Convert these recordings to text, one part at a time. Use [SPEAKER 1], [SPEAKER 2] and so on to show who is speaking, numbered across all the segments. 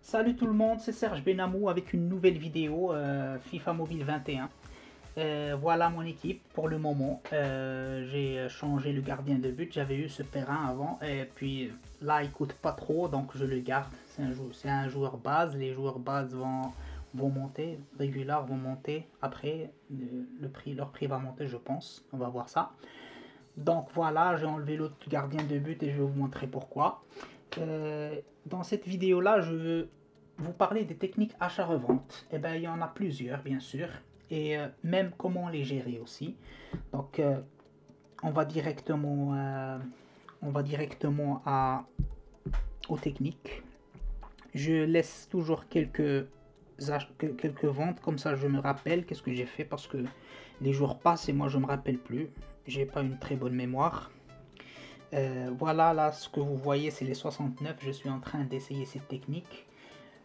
[SPEAKER 1] Salut tout le monde, c'est Serge Benamou avec une nouvelle vidéo FIFA Mobile 21. Voilà mon équipe pour le moment. J'ai changé le gardien de but, j'avais eu ce Perrin avant et puis là il coûte pas trop donc je le garde. C'est un joueur base, les joueurs base vont monter, réguliers vont monter après, leur prix va monter je pense, on va voir ça. Donc voilà, j'ai enlevé l'autre gardien de but et je vais vous montrer pourquoi. Dans cette vidéo là je veux vous parler des techniques achat-revente. Eh bien, il y en a plusieurs, bien sûr, et même comment les gérer aussi. Donc, on va directement aux techniques. Je laisse toujours quelques ventes, comme ça je me rappelle qu'est-ce que j'ai fait, parce que les jours passent et moi je me rappelle plus. J'ai pas une très bonne mémoire. Voilà, là, ce que vous voyez, c'est les 69. Je suis en train d'essayer cette technique.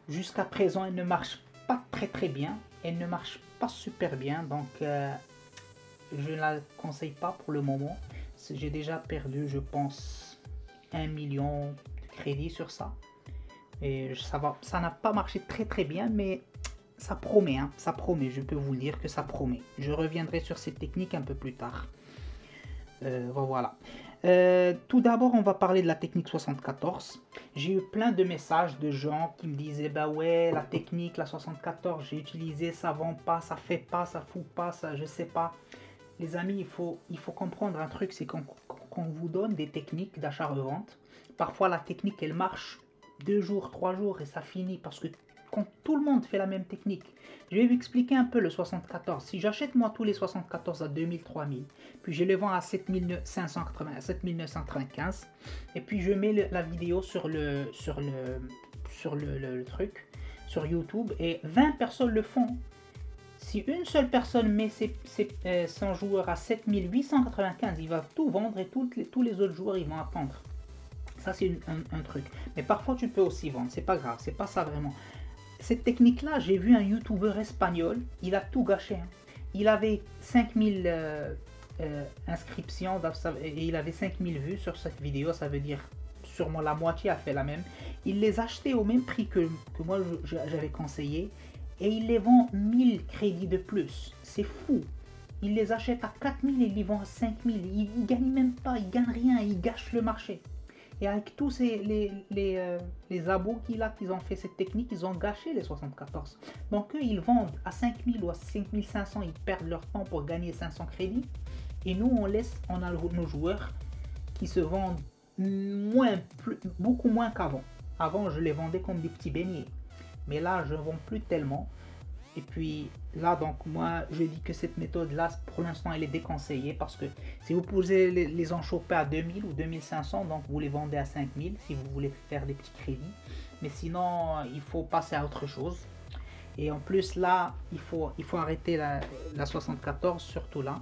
[SPEAKER 1] Jusqu'à présent, elle ne marche pas très bien. Elle ne marche pas super bien. Donc, je ne la conseille pas pour le moment. J'ai déjà perdu, je pense, 1 million de crédits sur ça. Et ça n'a pas marché très bien, mais ça promet, hein, ça promet. Je peux vous dire que ça promet. Je reviendrai sur cette technique un peu plus tard. Voilà. Tout d'abord, on va parler de la technique 74. J'ai eu plein de messages de gens qui me disaient bah ouais, la technique, la 74, j'ai utilisé, ça vend pas, ça fait pas, ça fout pas, ça je sais pas. Les amis, il faut comprendre un truc, c'est qu'on vous donne des techniques d'achat-revente. Parfois, la technique elle marche 2 jours, 3 jours et ça finit parce que quand tout le monde fait la même technique. Je vais vous expliquer un peu le 74. Si j'achète moi tous les 74 à 2000, 3000, puis je les vends à 7580, 7995, et puis je mets la vidéo sur le truc, sur YouTube, et 20 personnes le font. Si une seule personne met son joueur à 7895, il va tout vendre et tous les autres joueurs ils vont attendre. Ça c'est un truc. Mais parfois tu peux aussi vendre, c'est pas grave, c'est pas ça vraiment. Cette technique-là, j'ai vu un YouTuber espagnol, il a tout gâché. Hein. Il avait 5000 inscriptions et il avait 5000 vues sur cette vidéo, ça veut dire sûrement la moitié a fait la même. Il les achetait au même prix que moi j'avais conseillé et il les vend 1000 crédits de plus. C'est fou. Il les achète à 4000 et il les vend à 5000. Il gagne même pas, il gagne rien, il gâche le marché. Et avec tous les abos qu'ils ont fait cette technique, ils ont gâché les 74. Donc eux, ils vendent à 5000 ou à 5500, ils perdent leur temps pour gagner 500 crédits. Et nous, on a nos joueurs qui se vendent beaucoup moins qu'avant. Avant, je les vendais comme des petits beignets. Mais là, je ne vends plus tellement. Et puis là, donc moi, je dis que cette méthode-là, pour l'instant, elle est déconseillée parce que si vous pouvez les en choper à 2000 ou 2500, donc vous les vendez à 5000 si vous voulez faire des petits crédits. Mais sinon, il faut passer à autre chose. Et en plus, là, il faut arrêter la 74, surtout là.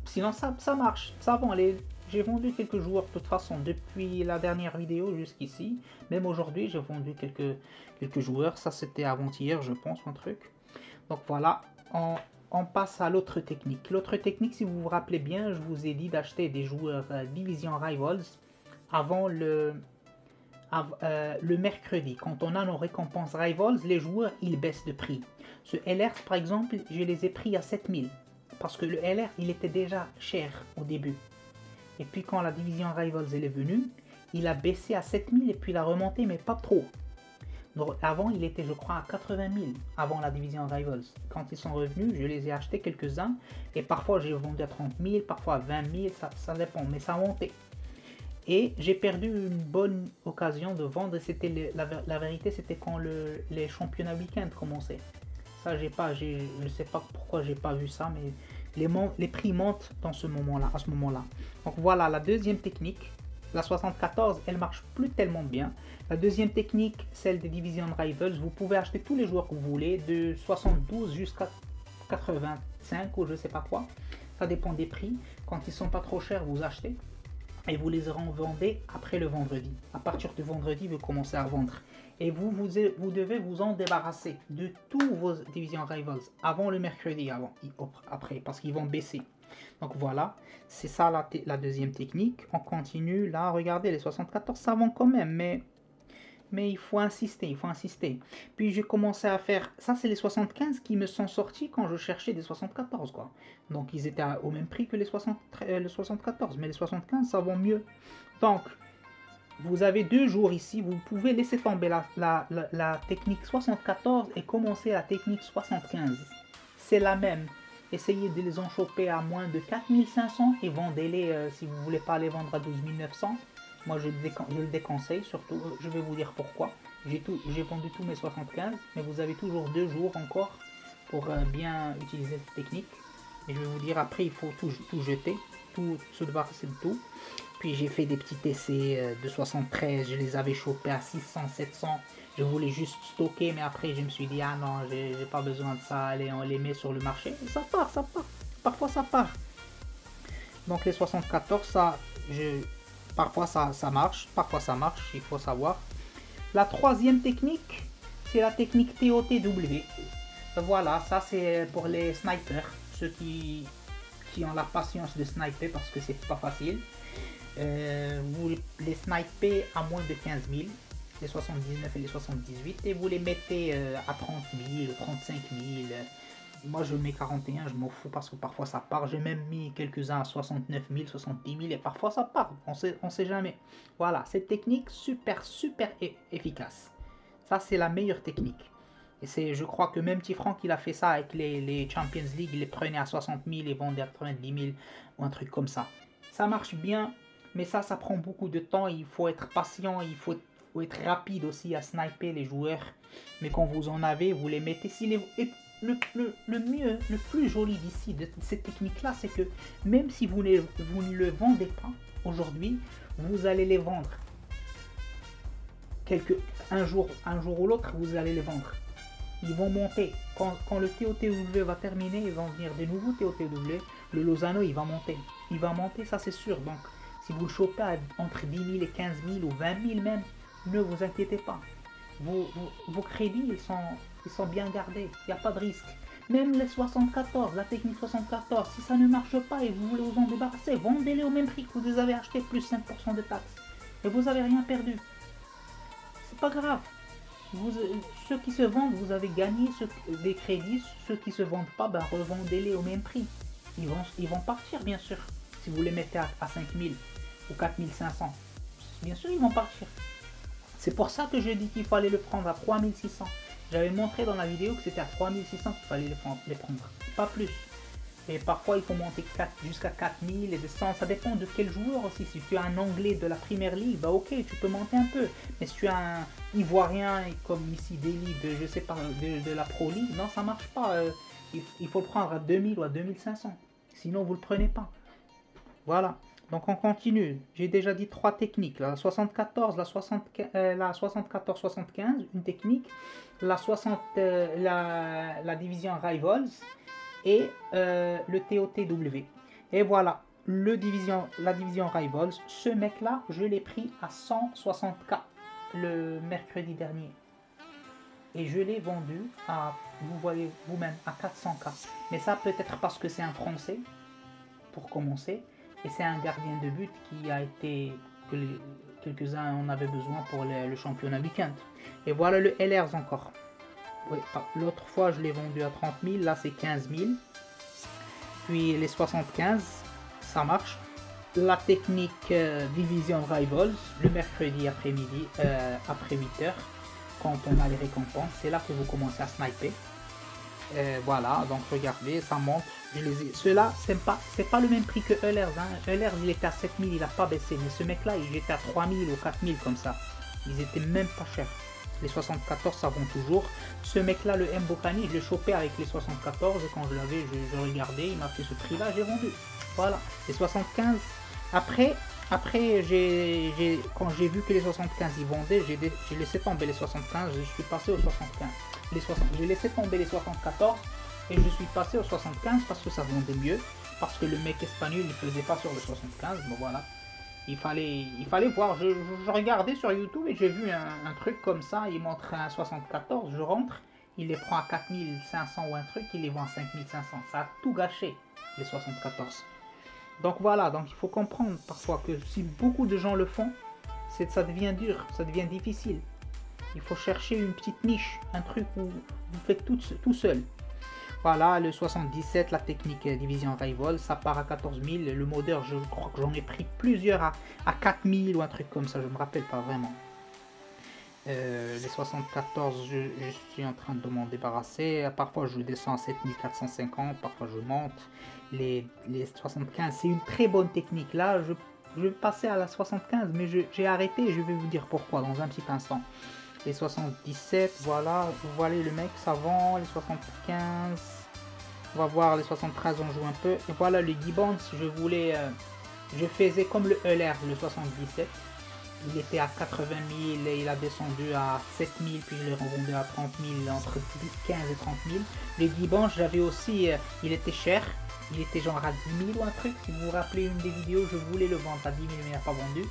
[SPEAKER 1] Sinon, ça marche, ça va aller. J'ai vendu quelques joueurs de toute façon depuis la dernière vidéo jusqu'ici. Même aujourd'hui, j'ai vendu quelques joueurs. Ça, c'était avant-hier, je pense, un truc. Donc voilà, on passe à l'autre technique. L'autre technique, si vous vous rappelez bien, je vous ai dit d'acheter des joueurs Division Rivals avant le mercredi. Quand on a nos récompenses Rivals, les joueurs, ils baissent de prix. Ce LR, par exemple, je les ai pris à 7000. Parce que le LR, il était déjà cher au début. Et puis quand la division Rivals elle est venue, il a baissé à 7000 et puis il a remonté, mais pas trop. Donc, avant, il était, je crois, à 80 000 avant la division Rivals. Quand ils sont revenus, je les ai achetés quelques-uns. Et parfois, j'ai vendu à 30 000, parfois à 20 000, ça dépend, mais ça a monté. Et j'ai perdu une bonne occasion de vendre. C'était la vérité, c'était quand les championnats week-end commençaient. Ça, je ne sais pas pourquoi j'ai pas vu ça, mais les prix montent à ce moment-là. Donc voilà, la deuxième technique, la 74, elle marche plus tellement bien. La deuxième technique, celle des Division Rivals, vous pouvez acheter tous les joueurs que vous voulez, de 72 jusqu'à 85 ou je sais pas quoi. Ça dépend des prix. Quand ils sont pas trop chers, vous achetez. Et vous les revendez après le vendredi. À partir du vendredi, vous commencez à vendre. Et vous devez vous en débarrasser de tous vos divisions Rivals avant le mercredi, après, parce qu'ils vont baisser. Donc voilà, c'est ça la deuxième technique. On continue, là, regardez, les 74, ça vend quand même, mais Mais il faut insister, il faut insister. Puis j'ai commencé à faire... Ça, c'est les 75 qui me sont sortis quand je cherchais des 74, quoi. Donc, ils étaient au même prix que les 74. Mais les 75, ça vaut mieux. Donc, vous avez 2 jours ici. Vous pouvez laisser tomber la technique 74 et commencer la technique 75. C'est la même. Essayez de les en choper à moins de 4500 et vendez-les si vous ne voulez pas les vendre à 12 900. Moi, je le déconseille, surtout, je vais vous dire pourquoi. J'ai vendu tous mes 75, mais vous avez toujours 2 jours encore pour bien utiliser cette technique. Et je vais vous dire, après, il faut tout jeter, tout se débarrasser de tout. Puis j'ai fait des petits essais de 73, je les avais chopés à 600, 700. Je voulais juste stocker, mais après, je me suis dit, ah non, j'ai pas besoin de ça, allez, on les met sur le marché. Et ça part, ça part. Parfois, ça part. Donc les 74, parfois ça marche, il faut savoir. La troisième technique, c'est la technique TOTW. Voilà, ça c'est pour les snipers, ceux qui ont la patience de sniper parce que c'est pas facile. Vous les snipez à moins de 15 000, les 79 et les 78, et vous les mettez à 30 000, 35 000. Moi je mets 41, je m'en fous parce que parfois ça part. J'ai même mis quelques-uns à 69 000, 70 000 et parfois ça part. On sait jamais. Voilà, cette technique super efficace. Ça c'est la meilleure technique. Et je crois que même Tifranc il a fait ça avec les Champions League. Il les prenait à 60 000 et vendait à 90 000 ou un truc comme ça. Ça marche bien, mais ça prend beaucoup de temps. Il faut être patient, il faut être rapide aussi à sniper les joueurs. Mais quand vous en avez, vous les mettez. Le mieux, le plus joli d'ici, de cette technique-là, c'est que même si vous ne le vendez pas aujourd'hui, vous allez les vendre. Un jour ou l'autre, vous allez les vendre. Ils vont monter. Quand le TOTW va terminer, ils vont venir des nouveaux TOTW. Le Lozano, il va monter. Il va monter, ça c'est sûr. Donc, si vous le chopez entre 10 000 et 15 000 ou 20 000 même, ne vous inquiétez pas. Vos crédits, ils sont bien gardés, il n'y a pas de risque. Même les 74, la technique 74, si ça ne marche pas et vous voulez vous en débarrasser, vendez-les au même prix que vous les avez achetés, plus 5% de taxes. Et vous n'avez rien perdu. C'est pas grave. Ceux qui se vendent, vous avez gagné des crédits. Ceux qui ne se vendent pas, ben, revendez-les au même prix. Ils vont partir, bien sûr. Si vous les mettez à 5 000 ou 4 500, bien sûr, ils vont partir. C'est pour ça que je dis qu'il fallait le prendre à 3600. J'avais montré dans la vidéo que c'était à 3600 qu'il fallait les prendre, pas plus. Et parfois il faut monter jusqu'à 4000 et descendre, ça dépend de quel joueur aussi. Si tu as un anglais de la Premier League, bah ok, tu peux monter un peu. Mais si tu as un ivoirien comme ici Deli de, je sais pas, de la Pro League, non ça marche pas. Il faut le prendre à 2000 ou à 2500. Sinon vous le prenez pas. Voilà. Donc on continue. J'ai déjà dit 3 techniques. La 74, la 74-75, une technique. La division Rivals et le TOTW. Et voilà, la division Rivals. Ce mec-là, je l'ai pris à 160K le mercredi dernier. Et je l'ai vendu à, vous voyez vous-même, à 400K. Mais ça peut-être parce que c'est un Français, pour commencer. Et c'est un gardien de but qui a été, que quelques-uns en avaient besoin pour le championnat week-end. Et voilà le LRs encore. Oui, l'autre fois je l'ai vendu à 30 000, là c'est 15 000. Puis les 75, ça marche. La technique Division Rivals, le mercredi après-midi, après 8h, quand on a les récompenses, c'est là que vous commencez à sniper. Voilà, donc regardez, ça monte. Ceux-là, c'est pas le même prix que Eulers. Hein. Eulers, il était à 7000, il n'a pas baissé. Mais ce mec-là, il était à 3000 ou 4000 comme ça. Ils étaient même pas chers. Les 74, ça vend toujours. Ce mec-là, le Mbokani, je l'ai chopé avec les 74. Quand je l'avais, je regardais, il m'a fait ce prix-là, j'ai vendu. Voilà, les 75. Après quand j'ai vu que les 75 ils vendaient, j'ai laissé tomber les 75, je suis passé aux 75. J'ai laissé tomber les 74 et je suis passé aux 75 parce que ça vendait mieux, parce que le mec espagnol ne faisait pas sur le 75. Bon voilà, il fallait voir. Je regardais sur YouTube et j'ai vu un truc comme ça, il montrait un 74, je rentre, il les prend à 4500 ou un truc, il les vend à 5500. Ça a tout gâché, les 74. Donc voilà, donc il faut comprendre parfois que si beaucoup de gens le font, ça devient dur, ça devient difficile. Il faut chercher une petite niche, un truc où vous faites tout seul. Voilà, le 77, la technique Division Rival, ça part à 14 000. Le modeur, je crois que j'en ai pris plusieurs à 4 000 ou un truc comme ça, je me rappelle pas vraiment. Les 74, je suis en train de m'en débarrasser. Parfois je descends à 7450, parfois je monte. Les 75, c'est une très bonne technique. Là, je vais passer à la 75, mais j'ai arrêté et je vais vous dire pourquoi dans un petit instant. Les 77, voilà, vous voyez le mec savant, les 75, on va voir les 73, on joue un peu. Et voilà le Gibbons, je faisais comme le Euler, le 77. Il était à 80 000 et il a descendu à 7 000, puis je l'ai revendu à 30 000, entre 15 et 30 000. Le Gibbons, j'avais aussi, il était cher, il était genre à 10 000 ou un truc. Si vous vous rappelez une des vidéos, je voulais le vendre à 10 000 mais il n'a pas vendu.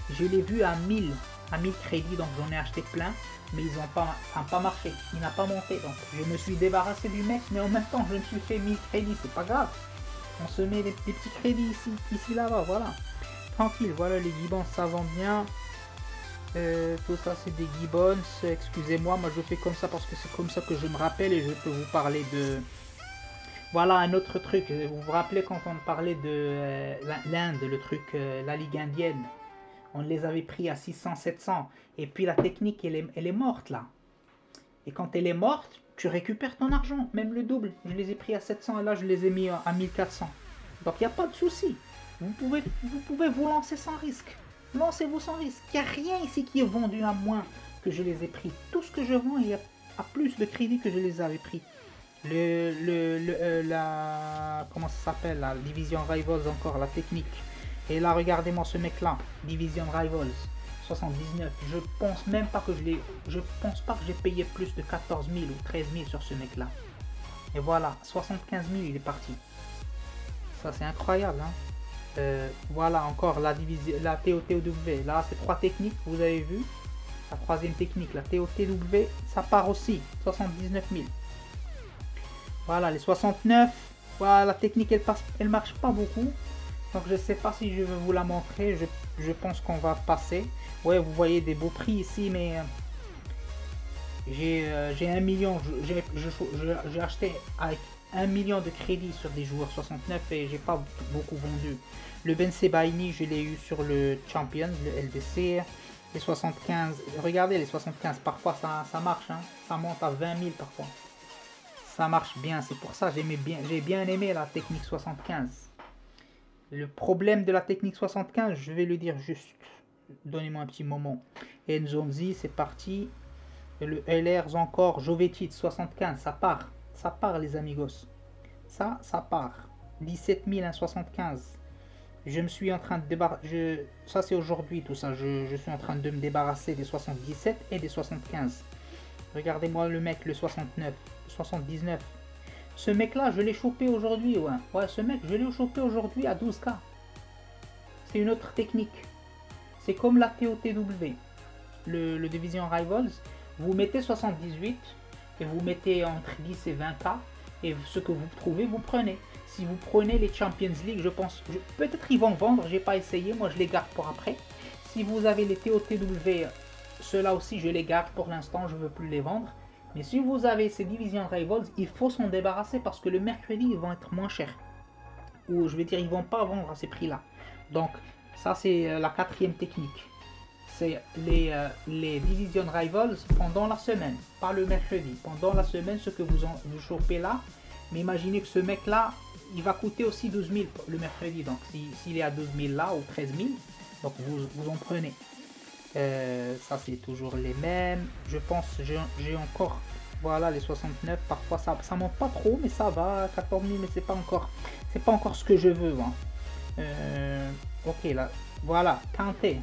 [SPEAKER 1] Je l'ai vu à 1000 crédits, donc j'en ai acheté plein, mais ça n'a pas marché, il n'a pas monté. Donc je me suis débarrassé du mec, mais en même temps je me suis fait 1000 crédits, c'est pas grave. On se met des petits crédits ici, là-bas, voilà. Tranquille, voilà les Gibbons, ça vend bien. Tout ça c'est des Gibbons, excusez-moi, moi je fais comme ça parce que c'est comme ça que je me rappelle et je peux vous parler de... Voilà un autre truc, vous vous rappelez quand on parlait de l'Inde, le truc, la Ligue indienne, on les avait pris à 600, 700, et puis la technique elle est morte là. Et quand elle est morte, tu récupères ton argent, même le double. Je les ai pris à 700 et là je les ai mis à 1400. Donc il n'y a pas de souci. Vous pouvez vous lancer sans risque. Lancez-vous sans risque. Il n'y a rien ici qui est vendu à moins que je les ai pris. Tout ce que je vends, il y a à plus de crédit que je les avais pris. Comment ça s'appelle, la Division Rivals encore, la technique. Et là, regardez-moi ce mec-là, Division Rivals 79. Je pense pas que j'ai payé plus de 14 000 ou 13 000 sur ce mec-là. Et voilà, 75 000, il est parti. Ça, c'est incroyable, hein. Voilà encore la TOTW. Là, c'est 3 techniques, vous avez vu. La troisième technique, la TOTW, ça part aussi, 79 000. Voilà, les 69. Voilà, la technique, elle marche pas beaucoup. Donc, je sais pas si je vais vous la montrer. Je pense qu'on va passer. Ouais, vous voyez des beaux prix ici, mais j'ai 1 million. J'ai acheté avec 1 million de crédits sur des joueurs 69 et j'ai pas beaucoup vendu. Le Ben Sebaini, je l'ai eu sur le Champions, le LDC. Les 75, regardez les 75, parfois ça marche, hein. Ça monte à 20 000 parfois. Ça marche bien, c'est pour ça j'ai bien aimé la technique 75. Le problème de la technique 75, je vais le dire juste. Donnez-moi un petit moment. Enzonzi, c'est parti. Et le LR encore, Jovetic 75, ça part les amigos. Ça part. 17 000 à 75. Je me suis en train de débarrasser. Ça c'est aujourd'hui tout ça. Je suis en train de me débarrasser des 77 et des 75. Regardez-moi le mec, le 69, 79. Ce mec là, je l'ai chopé aujourd'hui. Ouais, ce mec, je l'ai chopé aujourd'hui à 12K. C'est une autre technique. C'est comme la TOTW. Le Division Rivals. Vous mettez 78 et vous mettez entre 10 et 20K. Et ce que vous trouvez, vous prenez. Si vous prenez les Champions League, je pense, peut-être ils vont vendre, j'ai pas essayé, moi je les garde pour après. Si vous avez les TOTW, ceux-là aussi je les garde pour l'instant, je veux plus les vendre. Mais si vous avez ces Division Rivals, il faut s'en débarrasser parce que le mercredi ils vont être moins chers. Ou je vais dire, ils vont pas vendre à ces prix-là. Donc ça c'est la quatrième technique. C'est les Division Rivals pendant la semaine, pas le mercredi. Pendant la semaine, ce que vous chopez là, mais imaginez que ce mec là, il va coûter aussi 12 000 le mercredi. Donc s'il est à 12 000 là ou 13 000, donc vous en prenez. Ça c'est toujours les mêmes. Je pense j'ai encore, voilà les 69. Parfois ça monte pas trop, mais ça va. 14 000, mais c'est pas encore ce que je veux. Hein. Ok là, voilà. Kanté.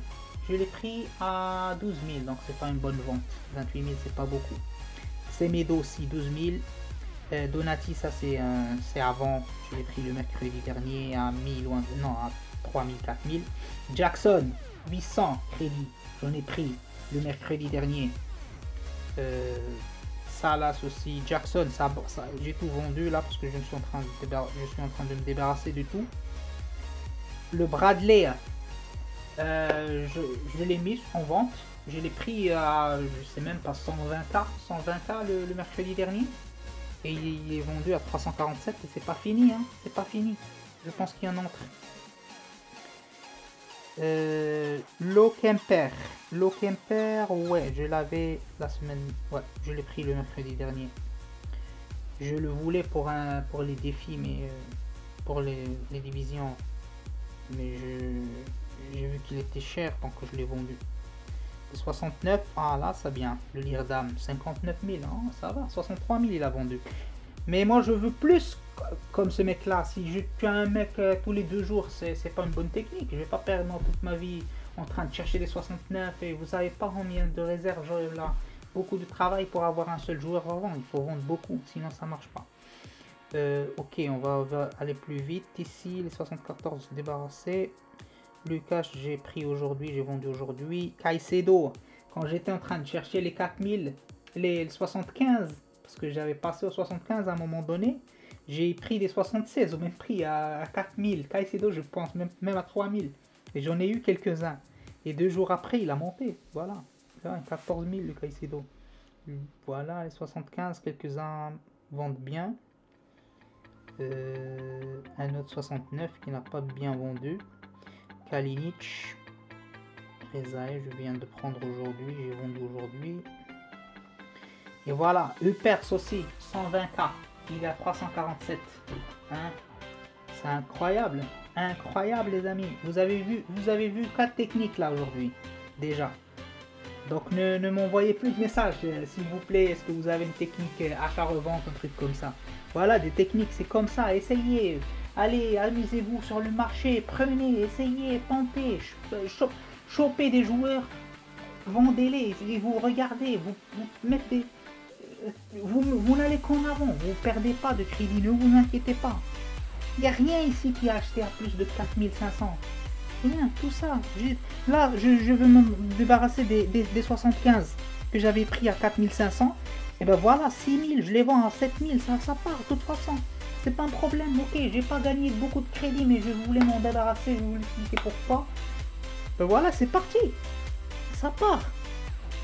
[SPEAKER 1] Je l'ai pris à 12 000, donc c'est pas une bonne vente. 28 000, c'est pas beaucoup. Semedo aussi, 12 000. Donati, ça c'est avant. Je l'ai pris le mercredi dernier à 1000, non, à 3 000, 4 000. Jackson, 800 crédits. J'en ai pris le mercredi dernier. Salas aussi. Jackson, ça j'ai tout vendu là parce que je suis en train de me débarrasser de tout. Le Bradley. Je l'ai mis en vente Je l'ai pris à, je sais même pas, 120K, 120K le mercredi dernier. Et il est vendu à 347 et c'est pas fini, hein, c'est pas fini. Je pense qu'il y en a entre. Low Camper, ouais, je l'avais la semaine, ouais, je l'ai pris le mercredi dernier. Je le voulais pour les défis, mais pour les divisions, mais j'ai vu qu'il était cher donc je l'ai vendu. 69, ah là ça bien, le lire d'âme, 59 000, hein, ça va, 63 000 il a vendu. Mais moi je veux plus comme ce mec là. Si je tue un mec tous les 2 jours, c'est pas une bonne technique. Je vais pas perdre toute ma vie en train de chercher les 69 et vous savez pas combien de réserves là. Beaucoup de travail pour avoir un seul joueur à vendre. Il faut vendre beaucoup, sinon ça marche pas. Ok, on va aller plus vite. Ici, les 74 débarrassés. Lucas, j'ai pris aujourd'hui, j'ai vendu aujourd'hui. Caicedo, quand j'étais en train de chercher les 4000, les 75, parce que j'avais passé aux 75 à un moment donné, j'ai pris des 76 au même prix à 4000. Caicedo, je pense même à 3000. Et j'en ai eu quelques-uns. Et 2 jours après, il a monté. Voilà. 14 000 le Caicedo. Voilà, les 75, quelques-uns vendent bien. Un autre 69 qui n'a pas bien vendu. Kalinic. Rezaï, je viens de prendre aujourd'hui. J'ai vendu aujourd'hui. Et voilà, Upers aussi, 120K. Il est à 347. Hein? C'est incroyable. Incroyable les amis. Vous avez vu 4 techniques là aujourd'hui. Déjà. Donc ne m'envoyez plus de messages s'il vous plaît. Est-ce que vous avez une technique achat-revente, un truc comme ça? Voilà, des techniques, c'est comme ça. Essayez. Allez, amusez-vous sur le marché. Prenez, essayez, tentez. Chopez des joueurs. Vendez-les. Et vous regardez. Vous mettez... Vous n'allez qu'en avant. Vous ne perdez pas de crédit. Ne vous inquiétez pas. Il n'y a rien ici qui a acheté à plus de 4500. Rien, tout ça. Là, je veux me débarrasser des 75 que j'avais pris à 4500. Et ben voilà, 6000, je les vends à 7000. Ça part de toute façon. C'est pas un problème. Ok, j'ai pas gagné beaucoup de crédit, mais je voulais m'en débarrasser. Je vais vous expliquer pourquoi. Ben voilà, c'est parti. Ça part.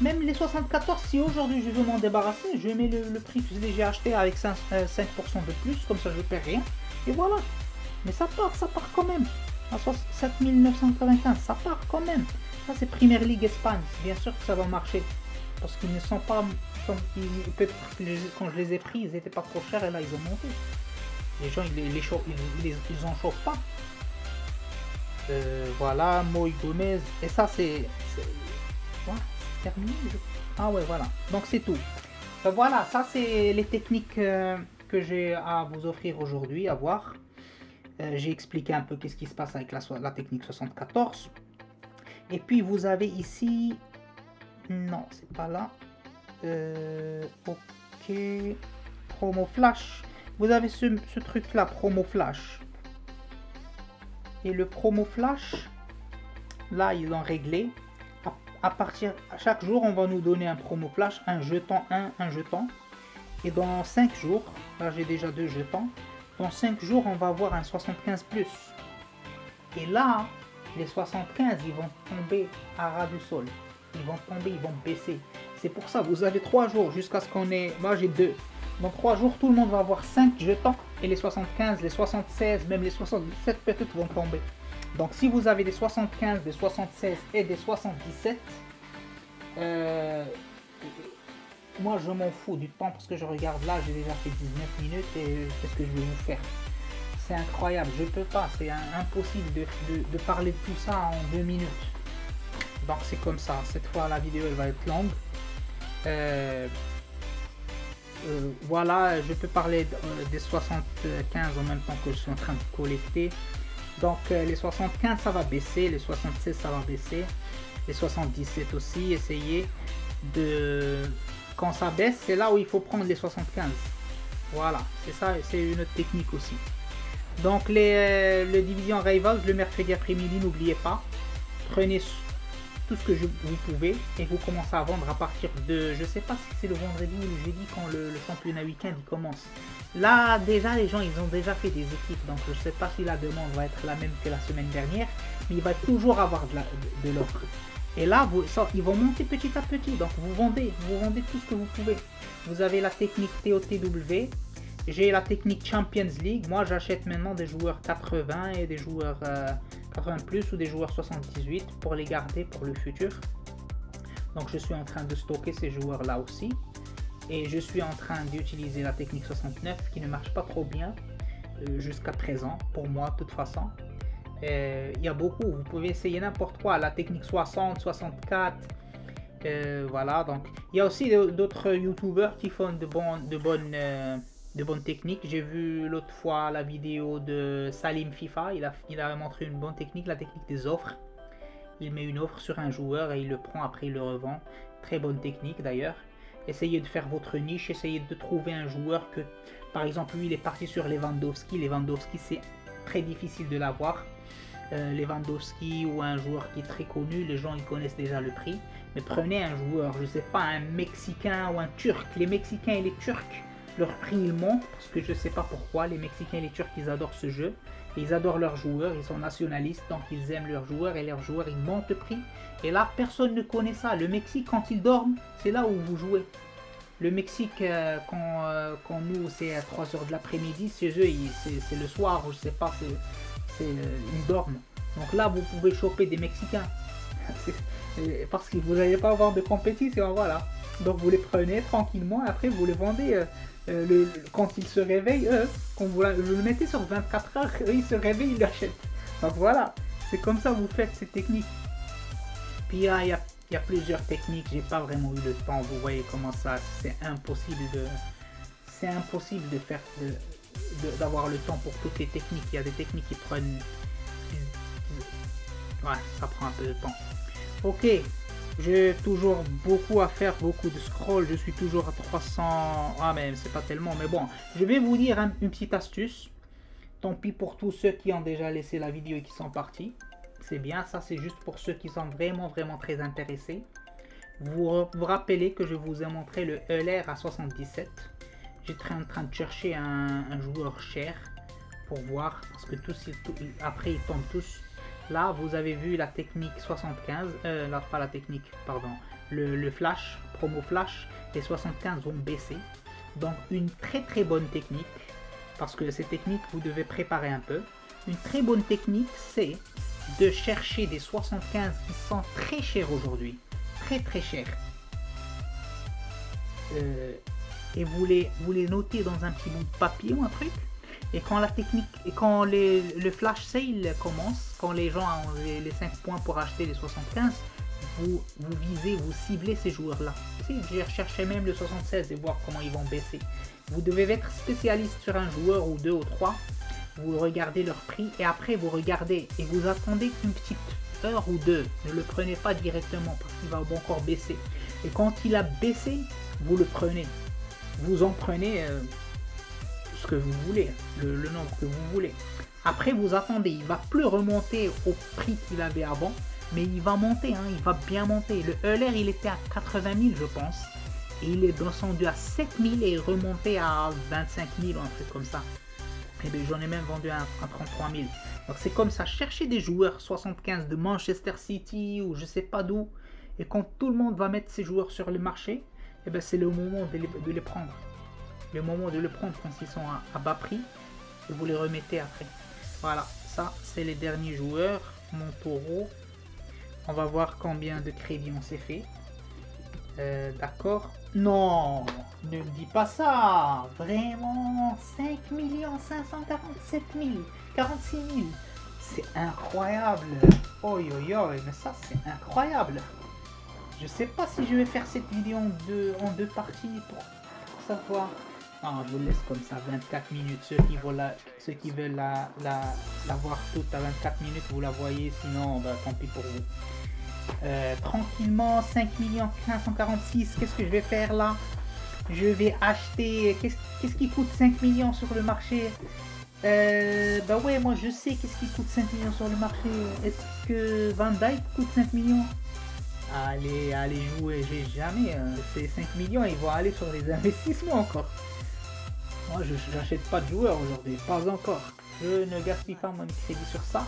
[SPEAKER 1] Même les 74, si aujourd'hui je veux m'en débarrasser, je mets le prix que j'ai acheté avec 5% de plus. Comme ça, je perds rien. Et voilà. Mais ça part quand même. À 7995, ça part quand même. Ça, c'est Premier League Espagne. Bien sûr que ça va marcher. Parce qu'ils ne sont pas... Peut-être que quand je les ai pris, ils n'étaient pas trop chers et là, ils ont monté. Les gens, ils en chauffent pas. Voilà, Moïse Gomez. Et ça, c'est... Ouais, c'est terminé. Ah ouais, voilà. Donc, c'est tout. Voilà, ça, c'est les techniques que j'ai à vous offrir aujourd'hui, à voir. J'ai expliqué un peu qu'est-ce qui se passe avec la technique 74. Et puis vous avez ici... Non, c'est pas là. Ok. Promo flash. Vous avez ce truc là, promo flash. Et le promo flash, là, ils l'ont réglé. À partir... Chaque jour, on va nous donner un promo flash, un jeton, un jeton. Et dans 5 jours, là j'ai déjà 2 jetons. Dans 5 jours, on va avoir un 75 plus. Et là, les 75, ils vont tomber à ras du sol. Ils vont tomber, ils vont baisser. C'est pour ça, vous avez 3 jours jusqu'à ce qu'on ait... Moi, j'ai 2. Dans 3 jours, tout le monde va avoir 5 jetons. Et les 75, les 76, même les 77 peut-être vont tomber. Donc, si vous avez des 75, des 76 et des 77... moi je m'en fous du temps parce que je regarde là, j'ai déjà fait 19 minutes et qu'est-ce que je vais vous faire? C'est incroyable, je peux pas, c'est impossible de parler de tout ça en 2 minutes. Donc c'est comme ça, cette fois la vidéo elle va être longue. Voilà, je peux parler des 75 en même temps que je suis en train de collecter. Donc les 75 ça va baisser, les 76 ça va baisser, les 77 aussi, essayez de... Quand ça baisse, c'est là où il faut prendre les 75. Voilà, c'est ça, c'est une autre technique aussi. Donc les divisions Rivals, le mercredi après-midi, n'oubliez pas, prenez tout ce que vous pouvez et vous commencez à vendre à partir de, je sais pas si c'est le vendredi ou le jeudi quand le championnat week-end il commence. Là déjà les gens ils ont déjà fait des équipes, donc je sais pas si la demande va être la même que la semaine dernière, mais il va toujours avoir de l'offre. Et là, ils vont monter petit à petit. Donc vous vendez tout ce que vous pouvez. Vous avez la technique TOTW. J'ai la technique Champions League. Moi, j'achète maintenant des joueurs 80 et des joueurs 80 plus ou des joueurs 78 pour les garder pour le futur. Donc je suis en train de stocker ces joueurs-là aussi. Et je suis en train d'utiliser la technique 69 qui ne marche pas trop bien jusqu'à présent, pour moi de toute façon. Il y a beaucoup, vous pouvez essayer n'importe quoi, la technique 60, 64, voilà. Donc il y a aussi d'autres youtubeurs qui font de bonnes techniques. J'ai vu l'autre fois la vidéo de Salim FIFA, il a montré une bonne technique, la technique des offres. Il met une offre sur un joueur et il le prend, après il le revend. Très bonne technique d'ailleurs. Essayez de faire votre niche, essayez de trouver un joueur que, par exemple, lui il est parti sur Lewandowski. Lewandowski, c'est très difficile de l'avoir. Lewandowski ou un joueur qui est très connu, les gens ils connaissent déjà le prix. Mais prenez un joueur, je sais pas, un Mexicain ou un Turc. Les Mexicains et les Turcs, leur prix il monte parce que je sais pas pourquoi. Les Mexicains et les Turcs ils adorent ce jeu. Ils adorent leurs joueurs, ils sont nationalistes, donc ils aiment leurs joueurs et leurs joueurs ils montent le prix. Et là, personne ne connaît ça. Le Mexique, quand ils dorment, c'est là où vous jouez. Le Mexique, quand nous, c'est à 3 h de l'après-midi, chez eux, c'est le soir, je sais pas, ils dorment. Donc là, vous pouvez choper des Mexicains. Parce que vous n'allez pas avoir de compétition, voilà. Donc vous les prenez tranquillement, après vous les vendez. Quand ils se réveillent, quand vous le mettez sur 24 heures, eux, ils se réveillent, ils l'achètent. Donc voilà, c'est comme ça que vous faites ces techniques. Puis il y a plusieurs techniques, j'ai pas vraiment eu le temps, vous voyez comment ça, c'est impossible de faire, d'avoir le temps pour toutes les techniques. Il y a des techniques qui prennent, ouais, ça prend un peu de temps. Ok. J'ai toujours beaucoup à faire, beaucoup de scroll, je suis toujours à 300, ah mais c'est pas tellement, mais bon, je vais vous dire une petite astuce, tant pis pour tous ceux qui ont déjà laissé la vidéo et qui sont partis, c'est bien, ça c'est juste pour ceux qui sont vraiment très intéressés. Vous vous rappelez que je vous ai montré le Euler à 77, j'étais en train de chercher un joueur cher pour voir, parce que après ils tombent tous. Là, vous avez vu la technique 75, là, pas la technique, pardon, le flash, promo flash, les 75 vont baisser. Donc, une très bonne technique, parce que ces techniques, vous devez préparer un peu. Une très bonne technique, c'est de chercher des 75 qui sont très chers aujourd'hui, très chers. Et vous les notez dans un petit bout de papier ou un truc. Et quand la technique, et quand le flash sale commence, quand les gens ont les 5 points pour acheter les 75, vous visez, vous ciblez ces joueurs-là. J'ai recherché même le 76 et voir comment ils vont baisser. Vous devez être spécialiste sur un joueur ou 2 ou 3. Vous regardez leur prix et après vous regardez et vous attendez une petite heure ou deux. Ne le prenez pas directement parce qu'il va encore baisser. Et quand il a baissé, vous le prenez. Vous en prenez... ce que vous voulez, le nombre que vous voulez. Après vous attendez, il va plus remonter au prix qu'il avait avant, mais il va monter, hein, il va bien monter. Le Euler il était à 80 000 je pense, et il est descendu à 7 000 et remonté à 25 000 ou un truc comme ça. Et bien j'en ai même vendu à 33 000. Donc c'est comme ça, cherchez des joueurs 75 de Manchester City ou je sais pas d'où, et quand tout le monde va mettre ses joueurs sur le marché, et bien c'est le moment de les prendre. Le moment de le prendre quand ils sont à bas prix et vous les remettez après. Voilà, ça c'est les derniers joueurs. Mon taureau, on va voir combien de crédits on s'est fait. D'accord. Non, ne me dis pas ça. Vraiment, 5 547 000, 46 000. C'est incroyable. Oi, mais ça c'est incroyable. Je sais pas si je vais faire cette vidéo en deux parties pour savoir. Ah, je vous laisse comme ça 24 minutes. Ceux qui veulent la voir toute à 24 minutes, vous la voyez. Sinon, bah, tant pis pour vous. Tranquillement, 5 546. Qu'est-ce que je vais faire là? Je vais acheter. Qu'est-ce qui coûte 5 millions sur le marché? Bah ouais, moi je sais qu'est-ce qui coûte 5 millions sur le marché. Est-ce que Van Dijk coûte 5 millions? Allez jouer, j'ai jamais. Ces 5 millions, ils vont aller sur les investissements encore. Moi, je n'achète pas de joueurs aujourd'hui, pas encore. Je ne gaspille pas mon crédit sur ça.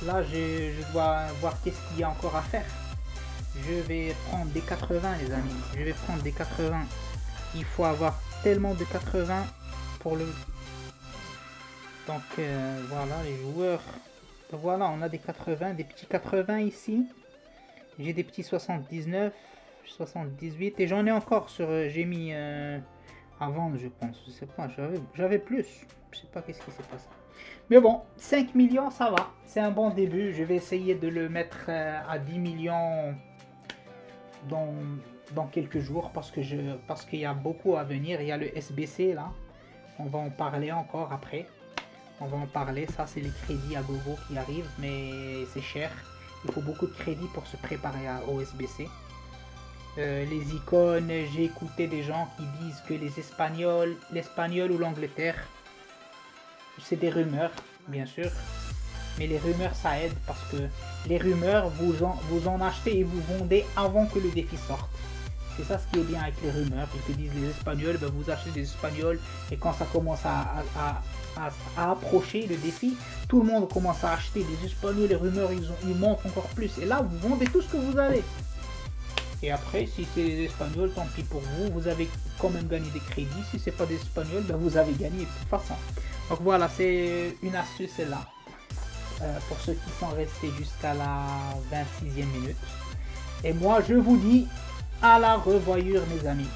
[SPEAKER 1] Là, je dois voir qu'est-ce qu'il y a encore à faire. Je vais prendre des 80 les amis. Je vais prendre des 80. Il faut avoir tellement de 80 pour le... Donc voilà les joueurs. Donc, voilà, on a des 80, des petits 80 ici. J'ai des petits 79, 78 et j'en ai encore sur... j'ai mis à vendre je pense. Je sais pas, j'avais plus. Je sais pas qu'est-ce qui s'est passé. Mais bon, 5 millions ça va. C'est un bon début. Je vais essayer de le mettre à 10 millions dans quelques jours parce qu'il y a beaucoup à venir. Il y a le SBC là. On va en parler encore après. On va en parler. Ça c'est les crédits à gogo qui arrivent. Mais c'est cher. Il faut beaucoup de crédits pour se préparer au SBC. Les icônes, j'ai écouté des gens qui disent que l'espagnol ou l'Angleterre, c'est des rumeurs, bien sûr. Mais les rumeurs ça aide parce que les rumeurs vous en achetez et vous vendez avant que le défi sorte. C'est ça ce qui est bien avec les rumeurs. Ils te disent les Espagnols, ben vous achetez des Espagnols et quand ça commence à approcher le défi, tout le monde commence à acheter des Espagnols, les rumeurs ils montent encore plus. Et là vous vendez tout ce que vous avez. Et après, si c'est des Espagnols, tant pis pour vous, vous avez quand même gagné des crédits. Si c'est pas des Espagnols, ben vous avez gagné de toute façon. Donc voilà, c'est une astuce celle-là. Pour ceux qui sont restés jusqu'à la 26e minute. Et moi, je vous dis à la revoyure, mes amis.